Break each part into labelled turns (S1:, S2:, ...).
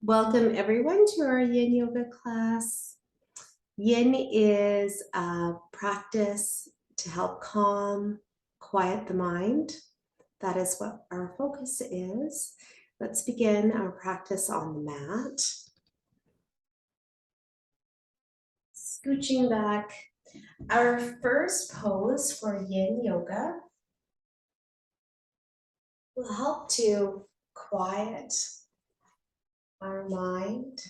S1: Welcome everyone to our Yin Yoga class. Yin is a practice to help calm, quiet the mind. That is what our focus is. Let's begin our practice on the mat. Scooching back. Our first pose for Yin Yoga will help to quiet our mind,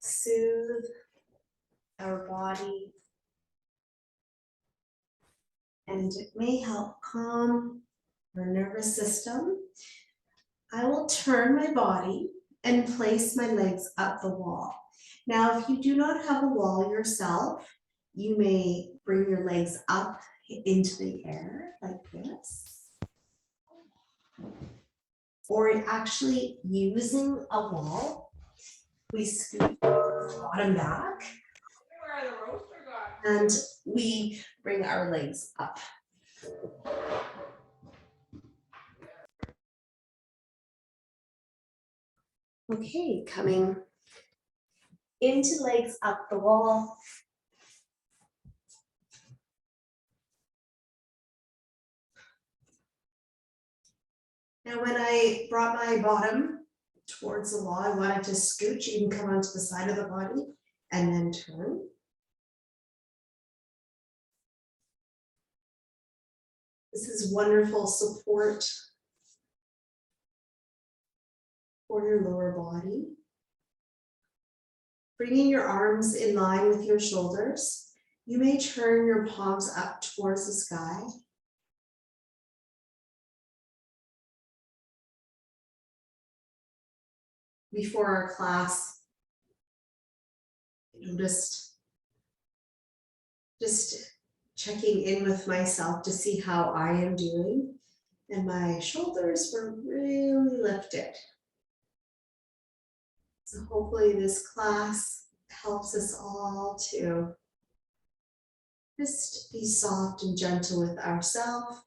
S1: soothe our body, and it may help calm our nervous system. I will turn my body and place my legs up the wall. Now, if you do not have a wall yourself, you may bring your legs up into the air like this. Or actually using a wall, we scoot the bottom back and we bring our legs up. Okay, coming into legs up the wall. Now, when I brought my bottom towards the wall, I wanted to scooch. You can come onto the side of the body and then turn. This is wonderful support for your lower body. Bringing your arms in line with your shoulders. You may turn your palms up towards the sky. Before our class, I noticed just checking in with myself to see how I am doing. And my shoulders were really lifted. So hopefully this class helps us all to just be soft and gentle with ourselves.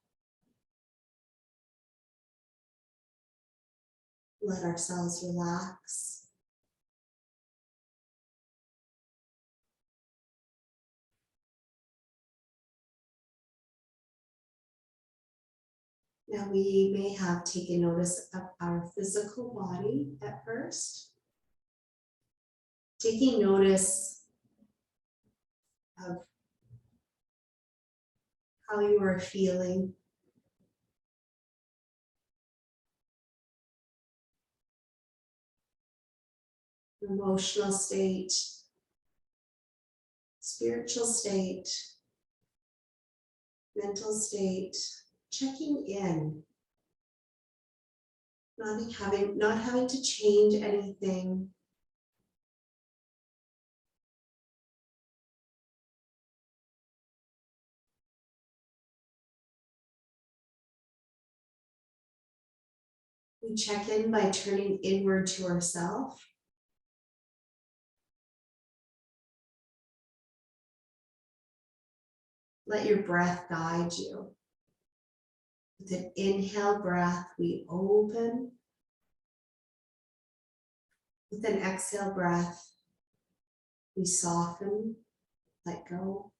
S1: Let ourselves relax. Now we may have taken notice of our physical body at first. Taking notice of how you are feeling. Emotional state, spiritual state, mental state, checking in. Not having to change anything. We check in by turning inward to ourselves. Let your breath guide you. With an inhale breath, we open. With an exhale breath, we soften, let go.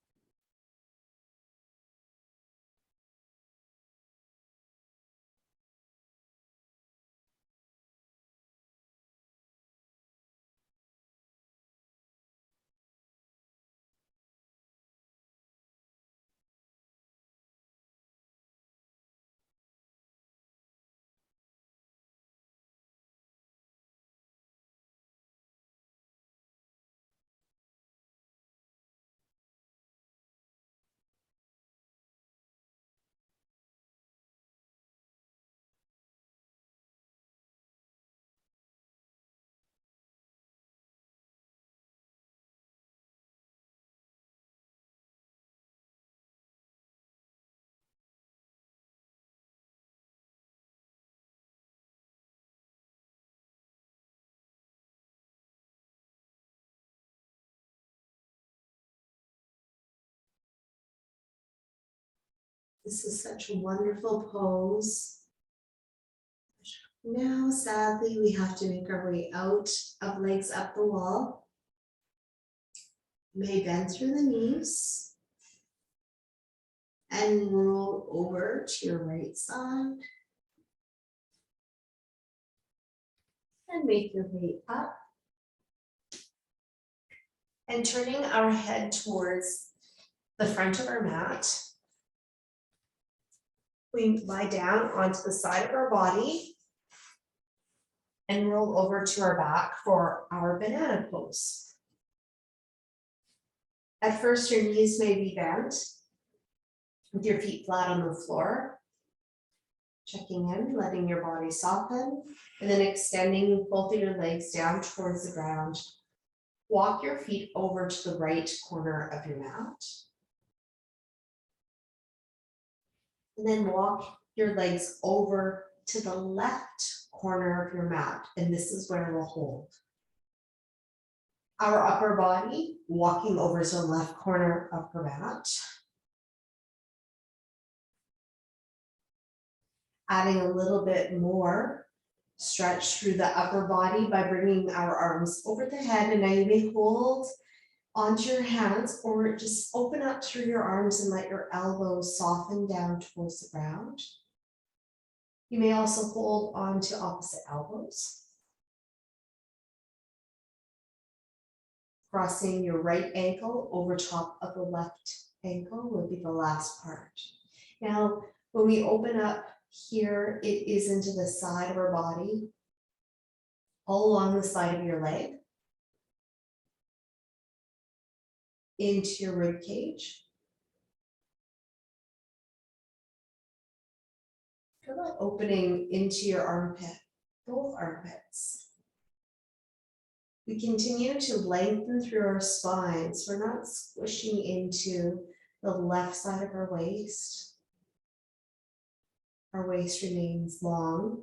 S1: This is such a wonderful pose. Now, sadly, we have to make our way out of legs up the wall. You may bend through the knees and roll over to your right side. And make your way up. And turning our head towards the front of our mat, we lie down onto the side of our body and roll over to our back for our banana pose. At first, your knees may be bent with your feet flat on the floor. Checking in, letting your body soften, and then extending both of your legs down towards the ground. Walk your feet over to the right corner of your mat. And then walk your legs over to the left corner of your mat, and this is where we'll hold. Our upper body, walking over to the left corner of your mat. Adding a little bit more stretch through the upper body by bringing our arms over the head, and now you may hold onto your hands or just open up through your arms and let your elbows soften down towards the ground. You may also hold on to opposite elbows. Crossing your right ankle over top of the left ankle will be the last part. Now, when we open up here, it is into the side of our body, all along the side of your leg, into your rib cage. Feel that opening into your armpit, both armpits. We continue to lengthen through our spines. We're not squishing into the left side of our waist. Our waist remains long.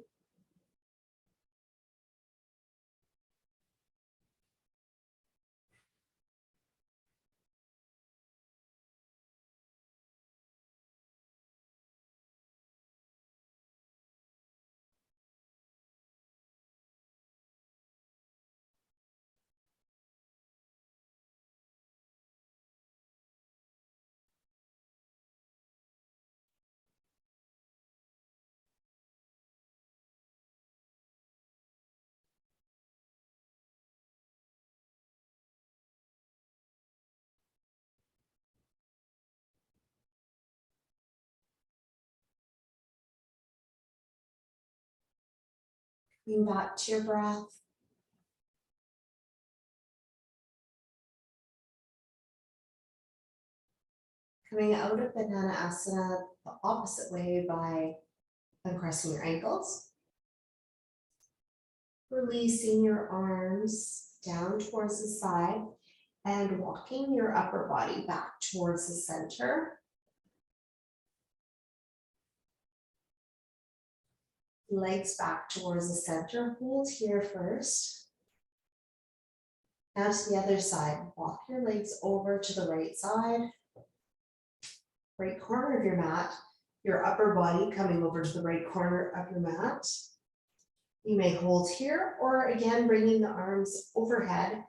S1: Coming back to your breath. Coming out of Banana Asana the opposite way by uncrossing your ankles. Releasing your arms down towards the side and walking your upper body back towards the center. Legs back towards the center. Hold here first. Now to the other side. Walk your legs over to the right side. Right corner of your mat. Your upper body coming over to the right corner of your mat. You may hold here, or again, bringing the arms overhead.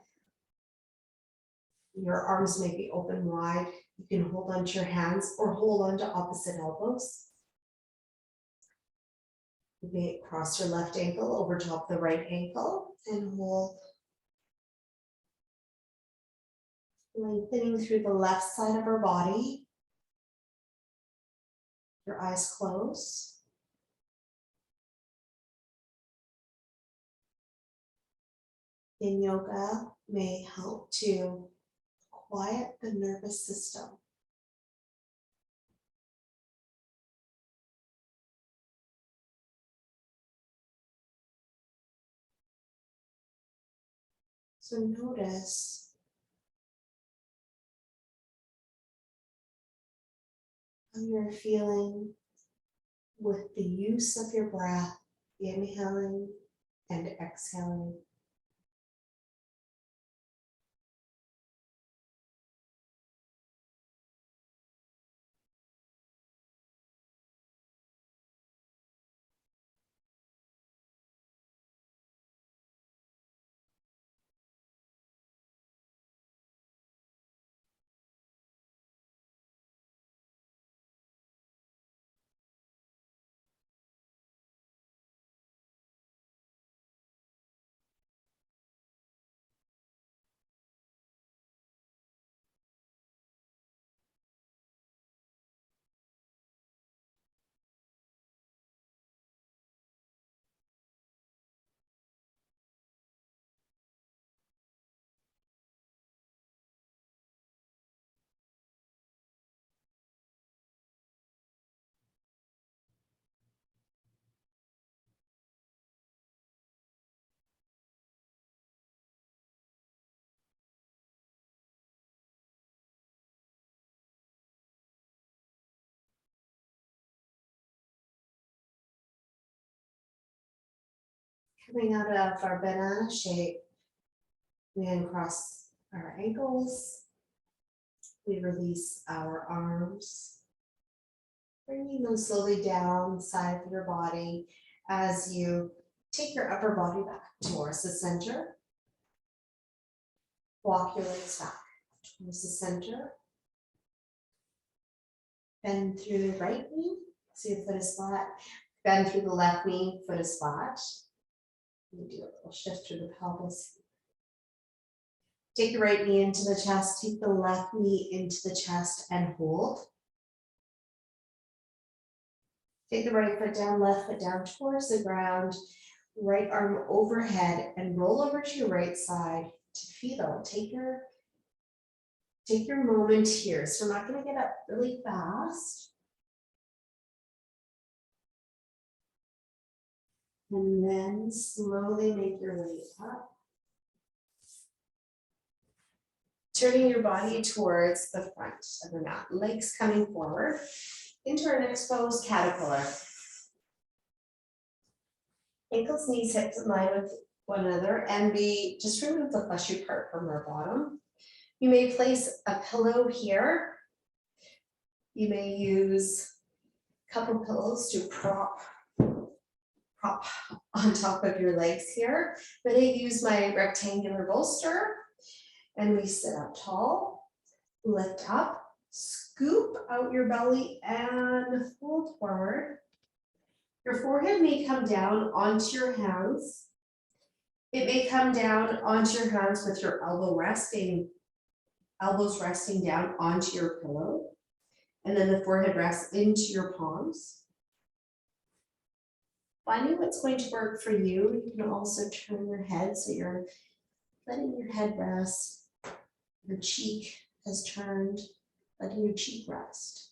S1: Your arms may be open wide. You can hold onto your hands or hold onto opposite elbows. You may cross your left ankle over top the right ankle and hold. Lengthening through the left side of our body. Your eyes closed. Yin Yoga may help to quiet the nervous system. So notice how you're feeling with the use of your breath, inhaling and exhaling. Coming out of our banana shape, we uncross our ankles. We release our arms, bringing them slowly down the side of your body as you take your upper body back towards the center. Walk your legs back towards the center. Bend through the right knee, so your foot is flat. Bend through the left knee, foot is flat. You do a little shift through the pelvis. Take your right knee into the chest, take the left knee into the chest and hold. Take the right foot down, left foot down towards the ground, right arm overhead and roll over to your right side to feel. Take your moment here. So we're not going to get up really fast. And then slowly make your way up. Turning your body towards the front of the mat, legs coming forward into our next pose, caterpillar. Ankles, knees, hips in line with one another, and we just remove the fleshy part from our bottom. You may place a pillow here. You may use a couple pillows to prop on top of your legs here. But I use my rectangular bolster, and we sit up tall, lift up, scoop out your belly and fold forward. Your forehead may come down onto your hands. It may come down onto your hands with your elbows resting down onto your pillow. And then the forehead rests into your palms. Finding what's going to work for you. You can also turn your head so you're letting your head rest. Your cheek has turned, letting your cheek rest.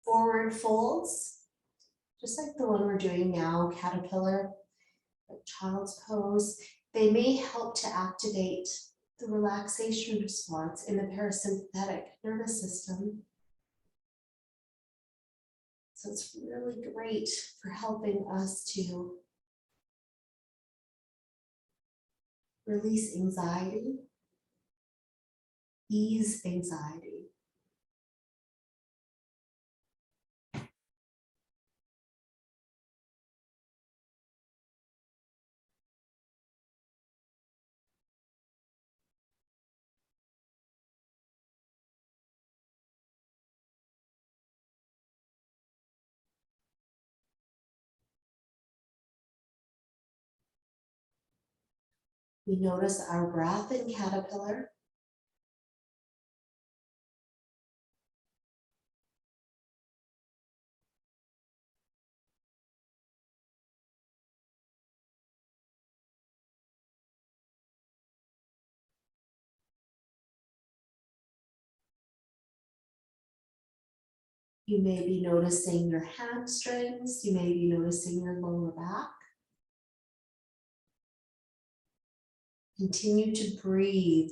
S1: Forward folds, just like the one we're doing now, caterpillar, like child's pose. They may help to activate the relaxation response in the parasympathetic nervous system. So it's really great for helping us to release anxiety, ease anxiety. We notice our breath in caterpillar. You may be noticing your hamstrings. You may be noticing your lower back. Continue to breathe,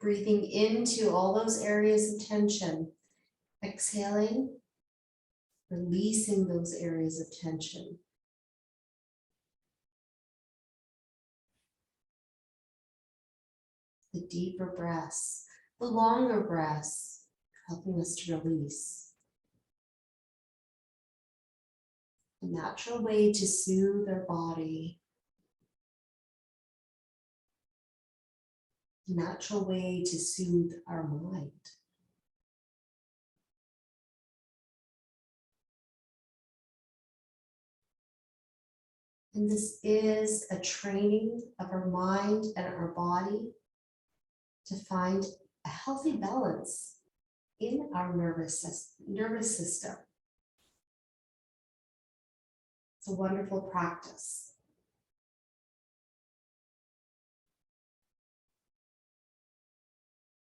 S1: breathing into all those areas of tension. Exhaling, releasing those areas of tension. The deeper breaths, the longer breaths, helping us to release. A natural way to soothe our body. A natural way to soothe our mind. And this is a training of our mind and our body to find a healthy balance in our nervous system. It's a wonderful practice.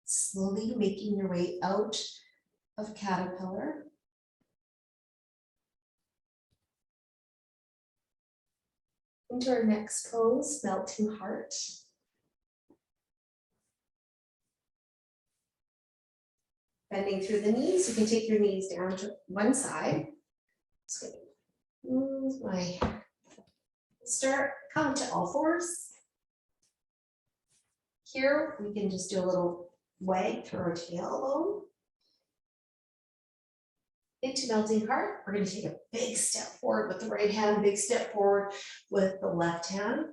S1: Slowly making your way out of caterpillar. Into our next pose, melting heart. Bending through the knees, you can take your knees down to one side. Just gonna move my, start, come to all fours. Here, we can just do a little wag through our tailbone. Into melting heart, we're gonna take a big step forward with the right hand, big step forward with the left hand.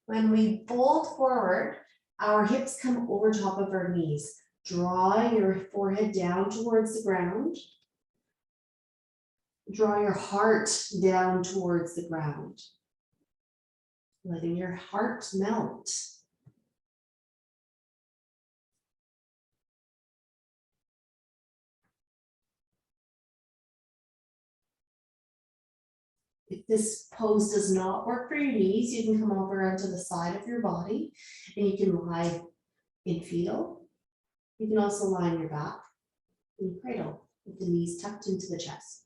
S1: When we fold forward, our hips come over top of our knees. Draw your forehead down towards the ground. Draw your heart down towards the ground. Letting your heart melt. If this pose does not work for your knees, you can come over onto the side of your body and you can lie in fetal. You can also lie on your back in cradle with the knees tucked into the chest.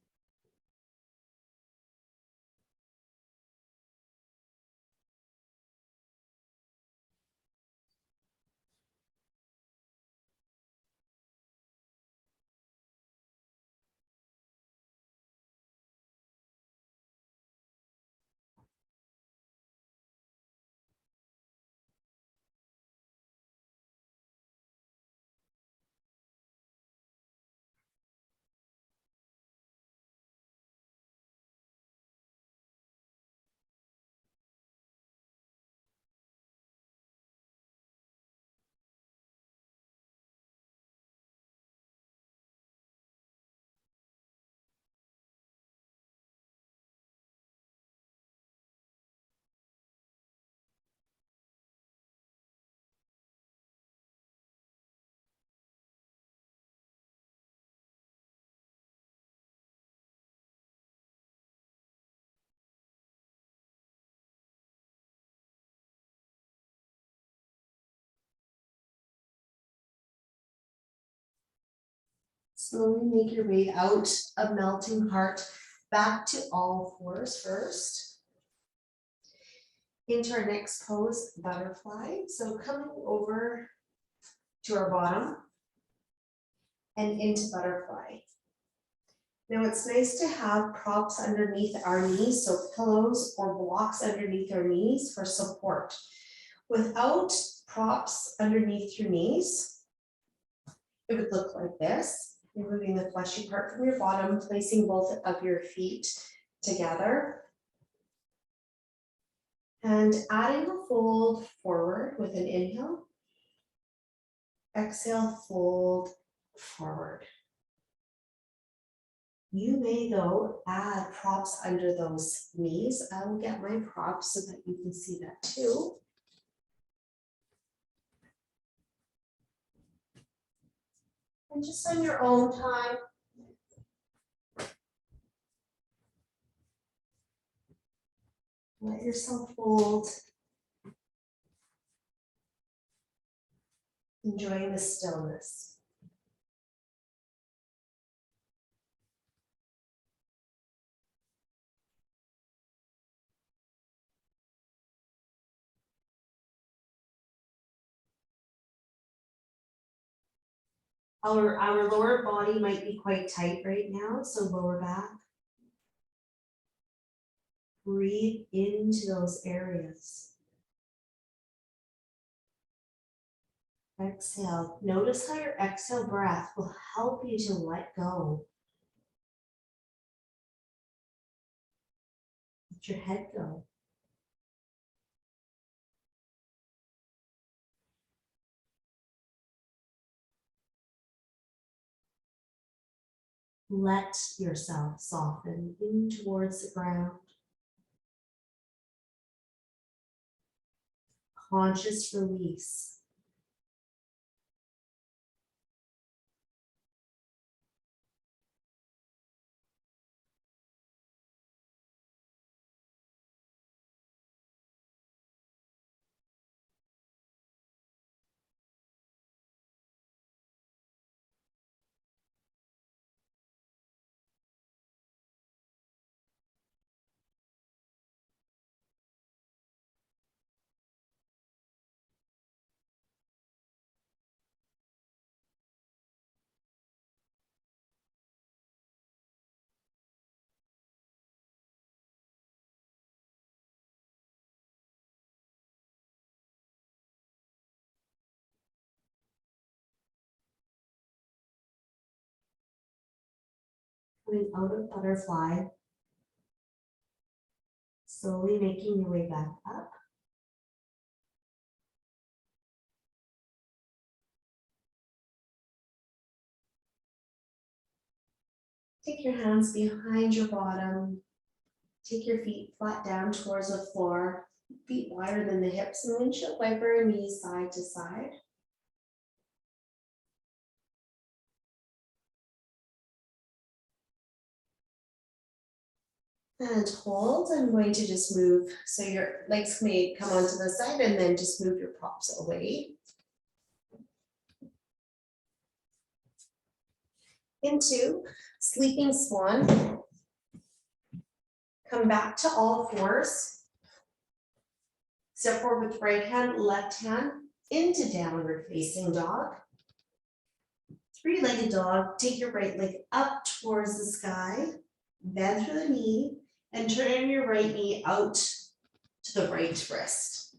S1: Slowly make your way out of melting heart back to all fours first. Into our next pose, butterfly. So coming over to our bottom and into butterfly. Now it's nice to have props underneath our knees, so pillows or blocks underneath our knees for support. Without props underneath your knees, it would look like this. Removing the fleshy part from your bottom, placing both of your feet together. And adding a fold forward with an inhale. Exhale, fold forward. You may, though, add props under those knees. I will get my props so that you can see that too. And just on your own time, let yourself fold. Enjoying the stillness. Our lower body might be quite tight right now, so lower back. Breathe into those areas. Exhale. Notice how your exhale breath will help you to let go. Let your head go. Let yourself soften in towards the ground. Conscious release. coming out of butterfly, slowly making your way back up. Take your hands behind your bottom. Take your feet flat down towards the floor, feet wider than the hips, and windshield wiper knees side to side. And hold. I'm going to just move. So your legs may come onto the side and then just move your props away. Into sleeping swan. Come back to all fours. Step forward with right hand, left hand into downward facing dog. Three-legged dog. Take your right leg up towards the sky. Bend through the knee and turn your right knee out to the right wrist.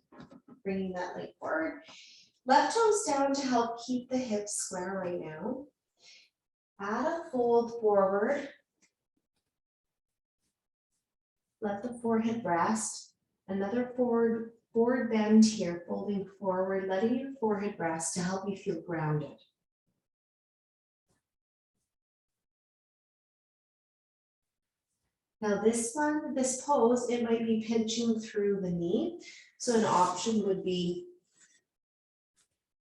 S1: Bringing that leg forward. Left toes down to help keep the hips square right now. Add a fold forward. Let the forehead rest. Another forward bend here, folding forward, letting your forehead rest to help you feel grounded. Now this pose, it might be pinching through the knee. So an option would be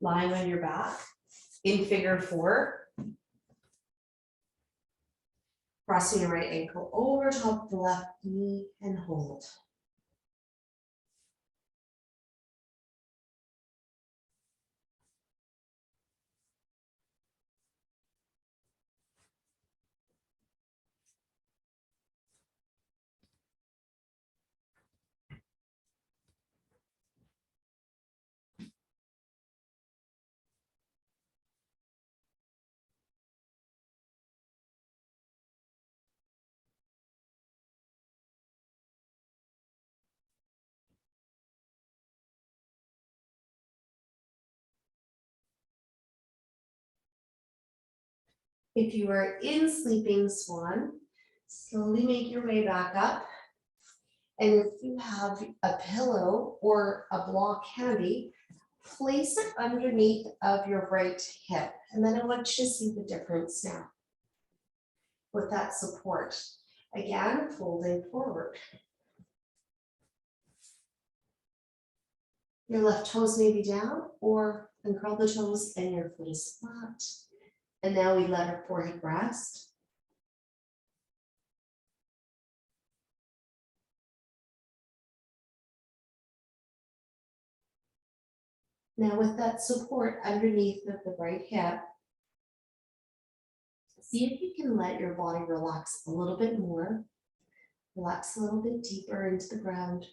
S1: lying on your back in figure four. Crossing your right ankle over top of the left knee and hold. If you are in sleeping swan, slowly make your way back up. And if you have a pillow or a block handy, place it underneath of your right hip. And then I want you to see the difference now with that support. Again, folding forward. Your left toes may be down or uncurl the toes and your foot is flat. And now we let our forehead rest. Now with that support underneath of the right hip, see if you can let your body relax a little bit more. Relax a little bit deeper into the ground.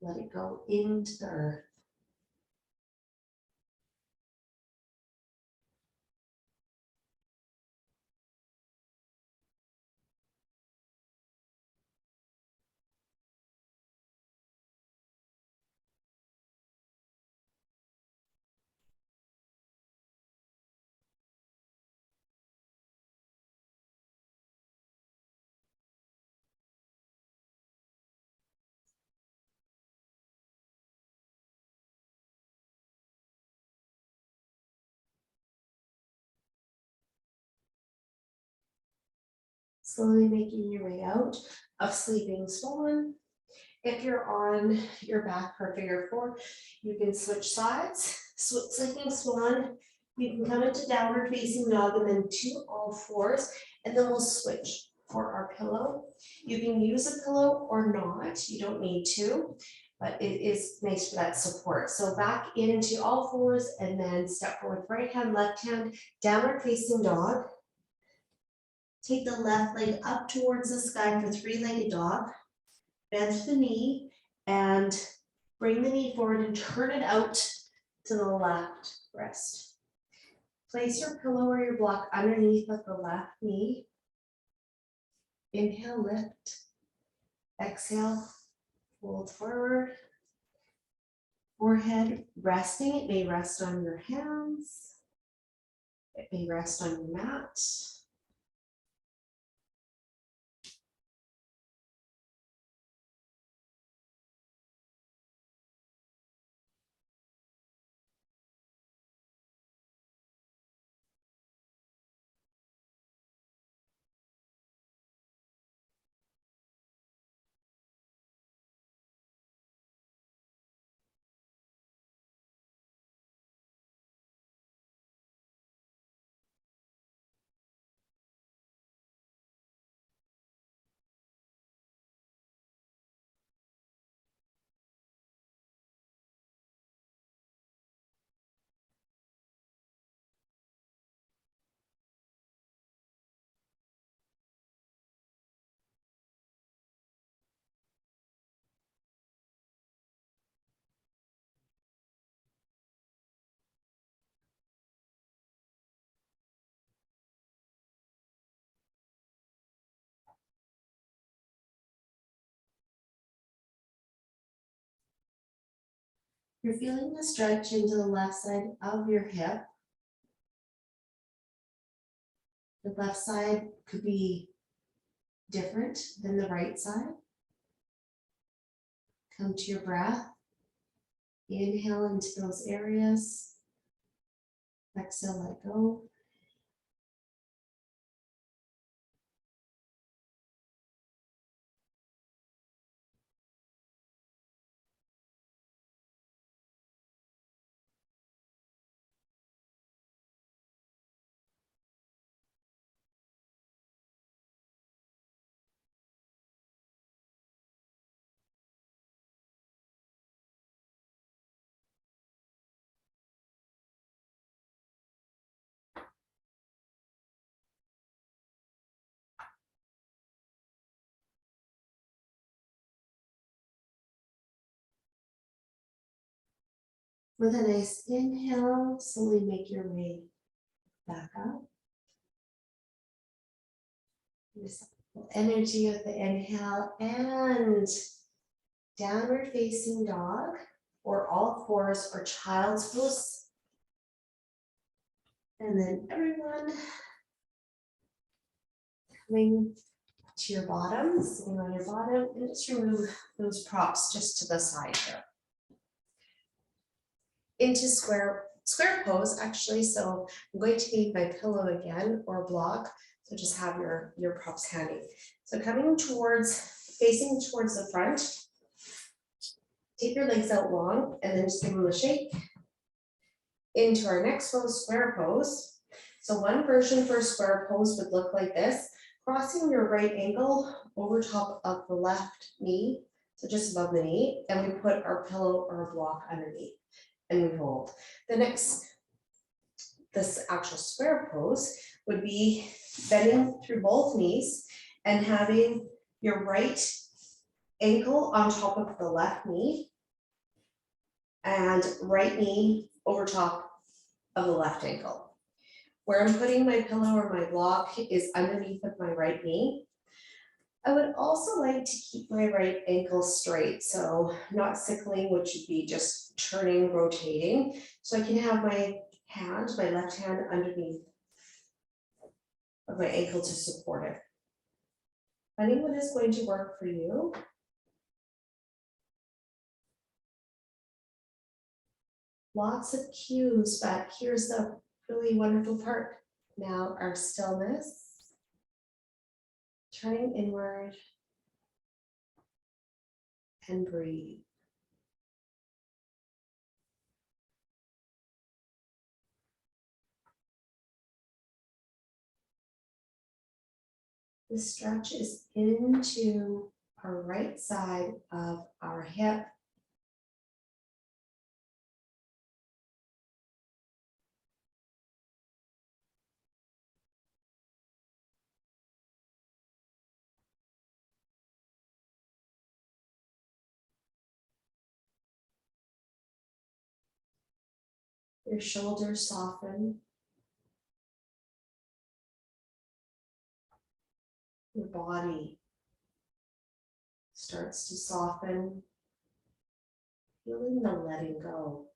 S1: Let it go into the earth. Slowly making your way out of sleeping swan. If you're on your back for figure four, you can switch sides. Sleeping swan, you can come into downward facing dog and then to all fours, and then we'll switch for our pillow. You can use a pillow or not, you don't need to, but it is nice for that support. So back into all fours and then step forward, right hand, left hand, downward facing dog. Take the left leg up towards the sky for three-legged dog. Bend the knee and bring the knee forward and turn it out to the left wrist. Place your pillow or your block underneath of the left knee. Inhale, lift. Exhale, fold forward. Forehead resting. It may rest on your hands. It may rest on your mat. You're feeling the stretch into the left side of your hip. The left side could be different than the right side. Come to your breath. Inhale into those areas. Exhale, let go. With a nice inhale, slowly make your way back up. This energy of the inhale and downward facing dog or all fours or child's pose. And then everyone coming to your bottom, sitting on your bottom, and just remove those props just to the side here. Into square pose actually, so I'm going to need my pillow again or block, so just have your props handy. So coming facing towards the front, take your legs out long and then just give them a shake. Into our next pose, square pose. So one version for square pose would look like this, crossing your right ankle over top of the left knee, so just above the knee, and we put our pillow or a block underneath. And we hold. This actual square pose would be bending through both knees and having your right ankle on top of the left knee and right knee over top of the left ankle. Where I'm putting my pillow or my block is underneath of my right knee. I would also like to keep my right ankle straight, so not sickling, which would be just turning, rotating. So I can have my left hand underneath of my ankle to support it. Finding what is going to work for you. Lots of cues, but here's the really wonderful part. Now our stillness. Turning inward and breathe. The stretch is into our right side of our hip. Your shoulders soften. Your body starts to soften, feeling the letting go.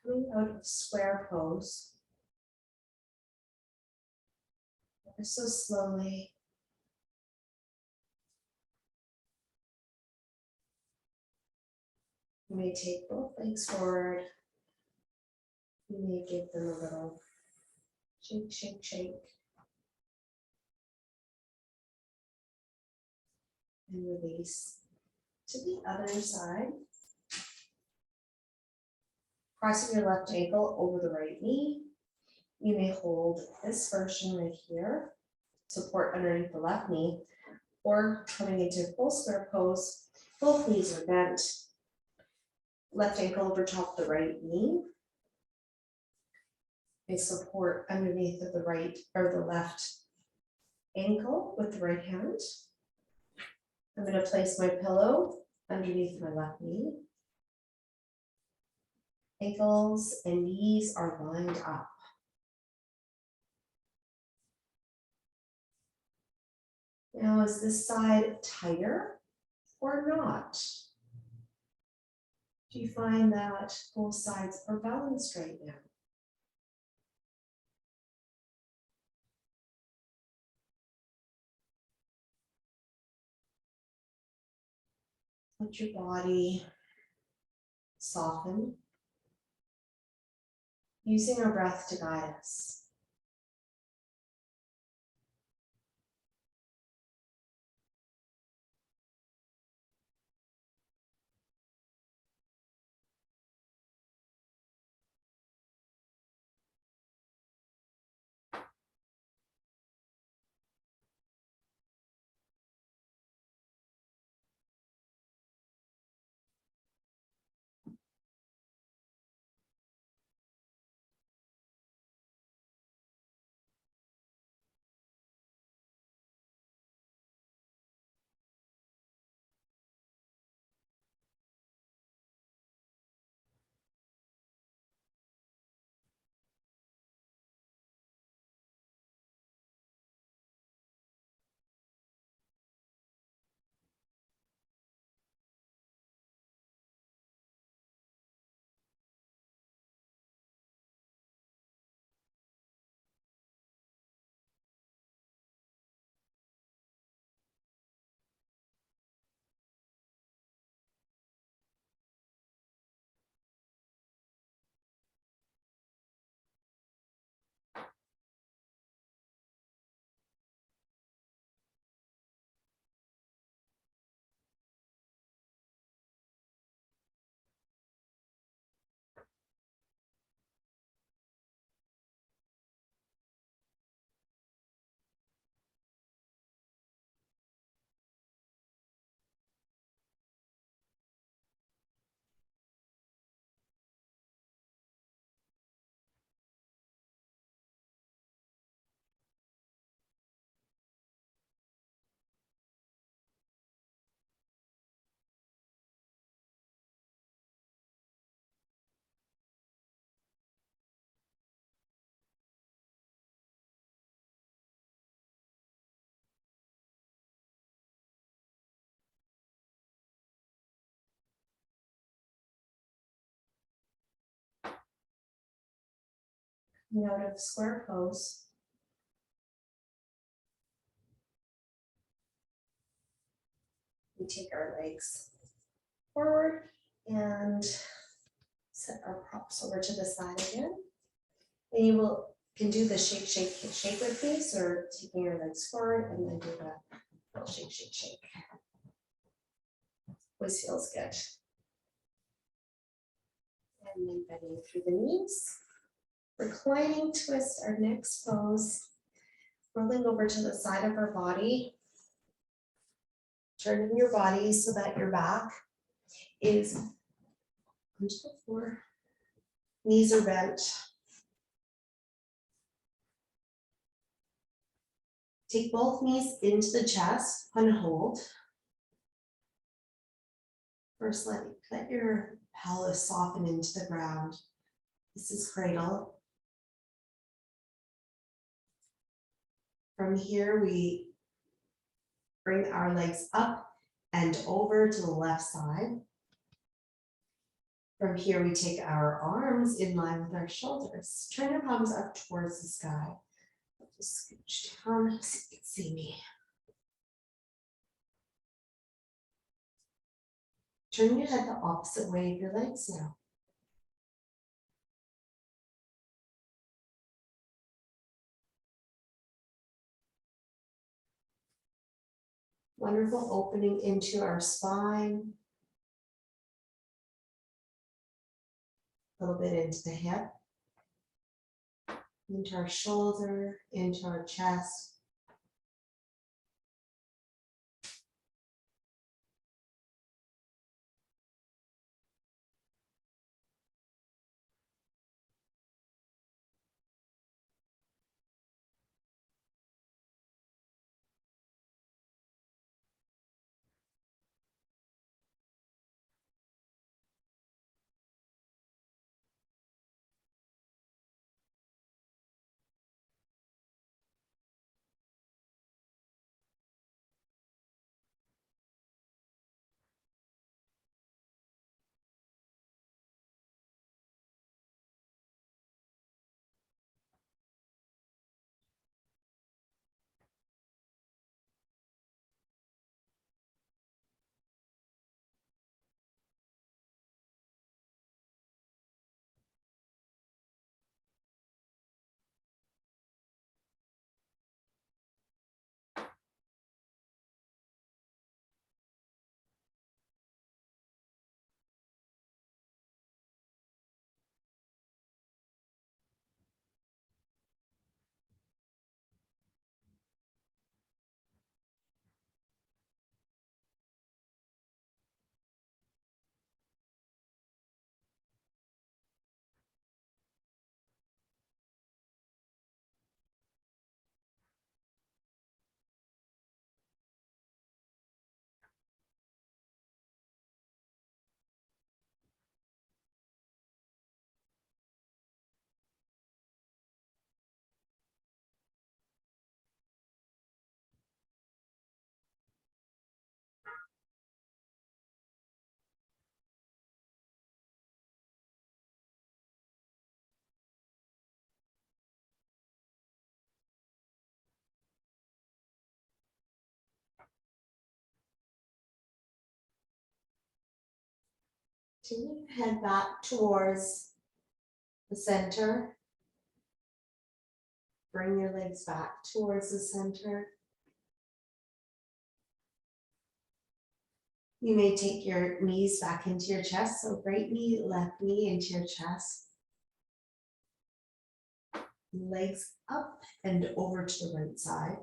S1: Coming out of square pose. Ever so slowly. You may take both legs forward You may give them a little shake, shake, shake. And release to the other side. Crossing your left ankle over the right knee. You may hold this version right here, support underneath the left knee, or coming into full square pose, both knees are bent. Left ankle over top of the right knee. May support underneath of the right or the left ankle with the right hand. I'm going to place my pillow underneath my left knee. Ankles and knees are lined up. Now, is this side tighter or not? Do you find that both sides are balanced right now? Let your body soften, using our breath to guide us. Out of square pose. We take our legs forward and set our props over to the side again. And you can do the shake, shake, shake with me. So taking your legs forward and then do the little shake, shake, shake. Always feels good. And then bending through the knees. Reclining twist, our next pose. Rolling over to the side of our body. Turning your body so that your back is onto the floor. Knees are bent. Take both knees into the chest and hold. First, let your pelvis soften into the ground. This is cradle. From here, we bring our legs up and over to the left side. From here, we take our arms in line with our shoulders. Turn your palms up towards the sky. Just scooch down so you can see me. Turn your head the opposite way of your legs now. Wonderful opening into our spine. A little bit into the hip, into our shoulder, into our chest. Turn your head back towards the center. Bring your legs back towards the center. You may take your knees back into your chest. So right knee, left knee into your chest. Legs up and over to the right side.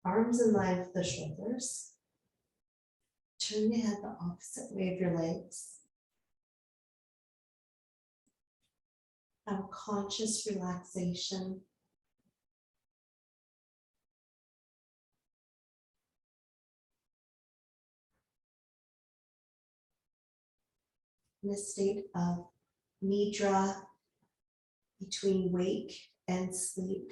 S1: Arms in line with the shoulders. Turn your head the opposite way of your legs. Have a conscious relaxation. In a state of nidra, between wake and sleep.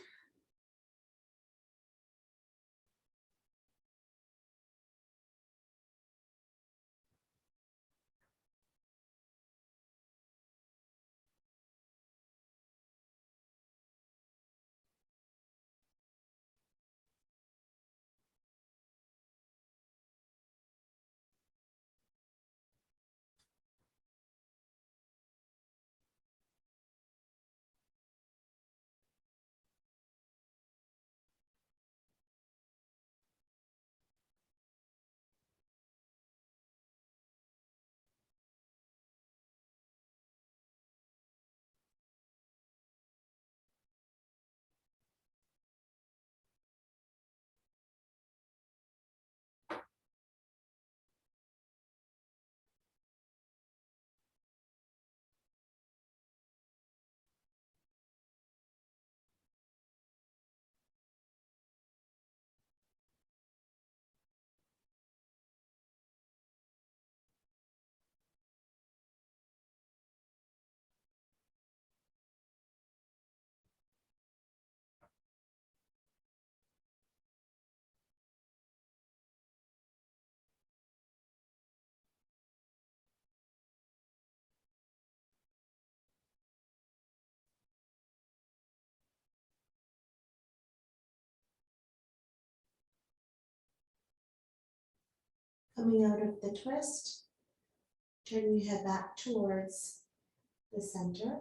S1: Coming out of the twist, turn your head back towards the center.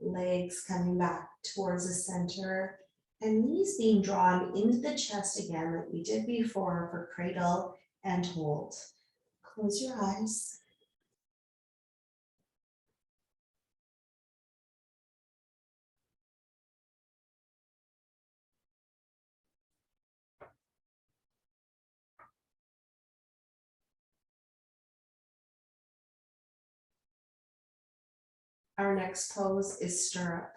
S1: Legs coming back towards the center And knees being drawn into the chest again, like we did before for cradle and hold. Close your eyes. Our next pose is stirrup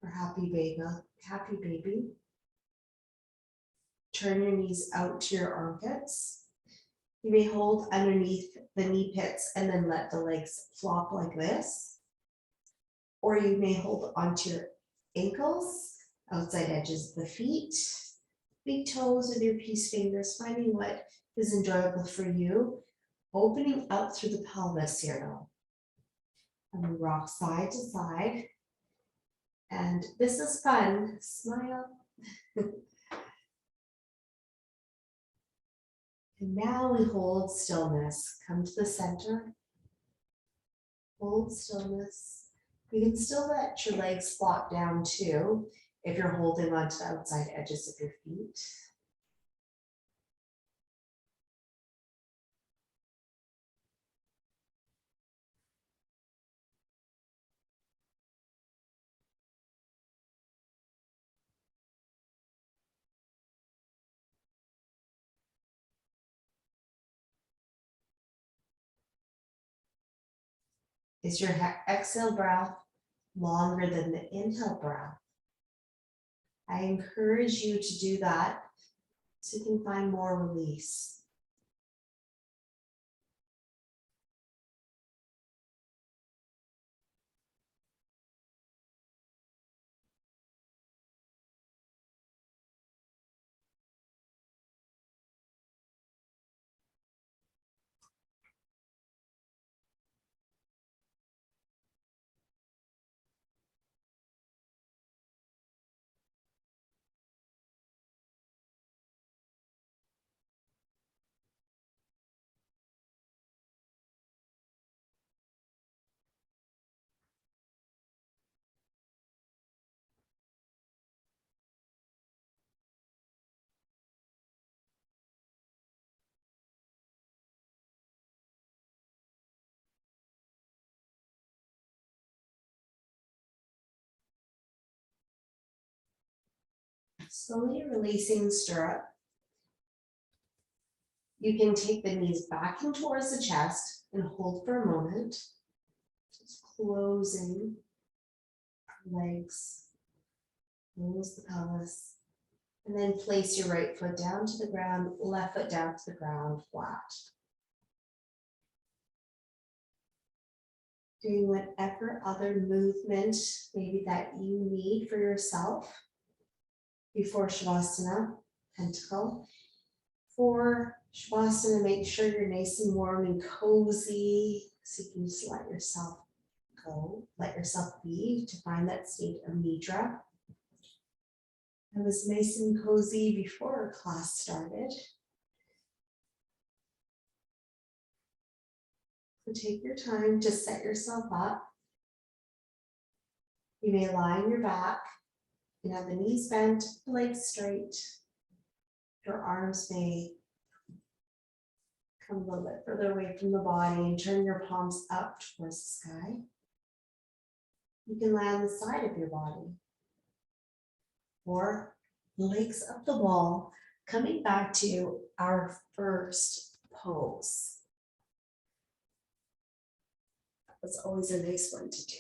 S1: or happy baby. Happy baby. Turn your knees out to your armpits. You may hold underneath the knee pits and then let the legs flop like this. Or you may hold onto your ankles, outside edges of the feet, big toes with your peace fingers, finding what is enjoyable for you. Opening up through the pelvis here now. And we rock side to side. And this is fun. Smile. And now we hold stillness. Come to the center. Hold stillness. You can still let your legs flop down too if you're holding onto the outside edges of your feet. Is your exhale breath longer than the inhale breath? I encourage you to do that so you can find more release. Slowly releasing stirrup. You can take the knees back in towards the chest and hold for a moment. Just closing legs, close the pelvis, and then place your right foot down to the ground, left foot down to the ground, flat. Doing whatever other movement maybe that you need for yourself before Shavasana, pentacle. For Shavasana, make sure you're nice and warm and cozy, so you can just let yourself go, let yourself be to find that state of Nidra. I was nice and cozy before our class started. So take your time to set yourself up. You may lie on your back and have the knees bent, the legs straight. Your arms may come a little bit further away from the body and turn your palms up towards the sky. You can lie on the side of your body or legs up the wall, coming back to our first pose. That's always a nice one to do.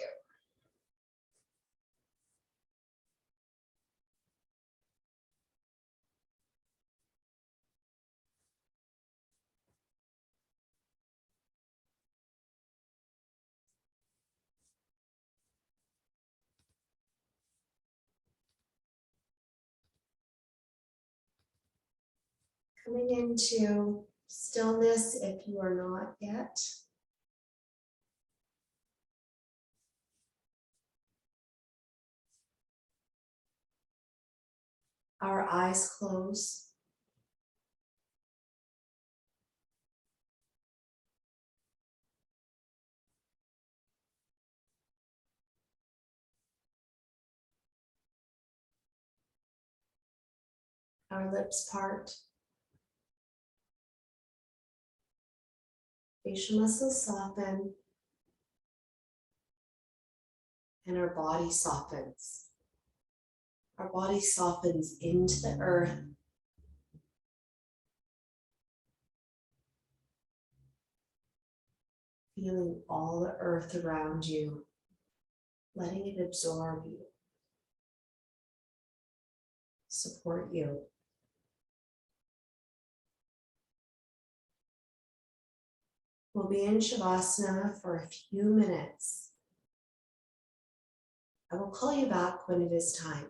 S1: Coming into stillness if you are not yet. Our eyes close. Our lips part. Facial muscles soften. And our body softens. Our body softens into the earth. Feeling all the earth around you, letting it absorb you, support you. We'll be in Shavasana for a few minutes. I will call you back when it is time.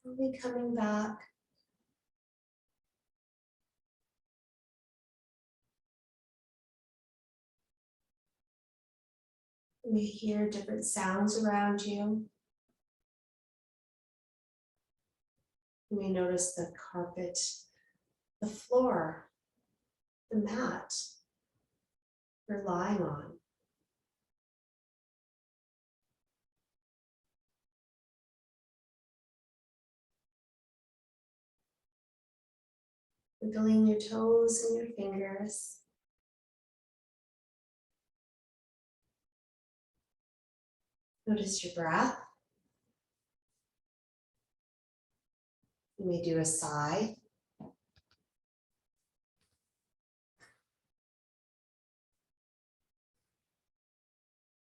S1: Slowly coming back. You may hear different sounds around you. You may notice the carpet, the floor, the mat you're lying on. Wiggling your toes and your fingers. Notice your breath. You may do a sigh.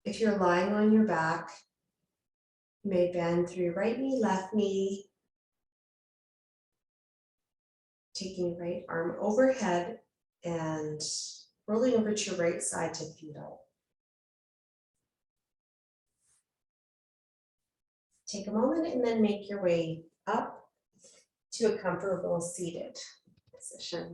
S1: If you're lying on your back, you may bend through your right knee, left knee, taking your right arm overhead and rolling over to your right side to feel. Take a moment and then make your way up to a comfortable seated position.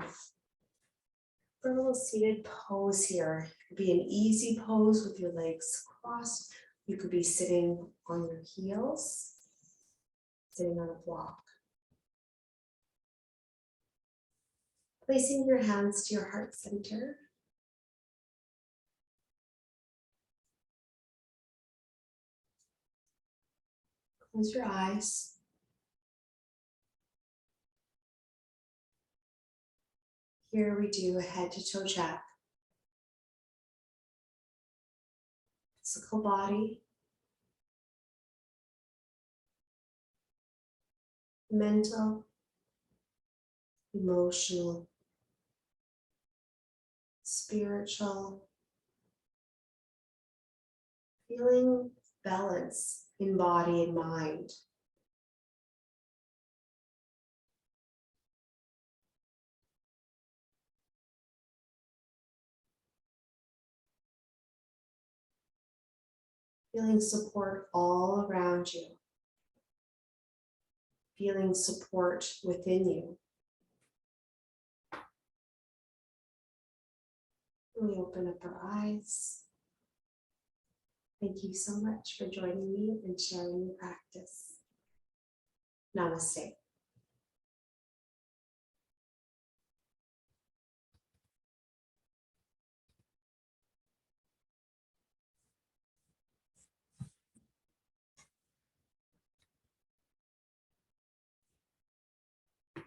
S1: For a little seated pose here, it could be an easy pose with your legs crossed. You could be sitting on your heels, sitting on a block. Placing your hands to your heart center. Close your eyes. Here we do a head to toe check. Physical body, mental, emotional, spiritual, feeling balance in body and mind. Feeling support all around you. Feeling support within you. We open up our eyes. Thank you so much for joining me and sharing your practice. Namaste.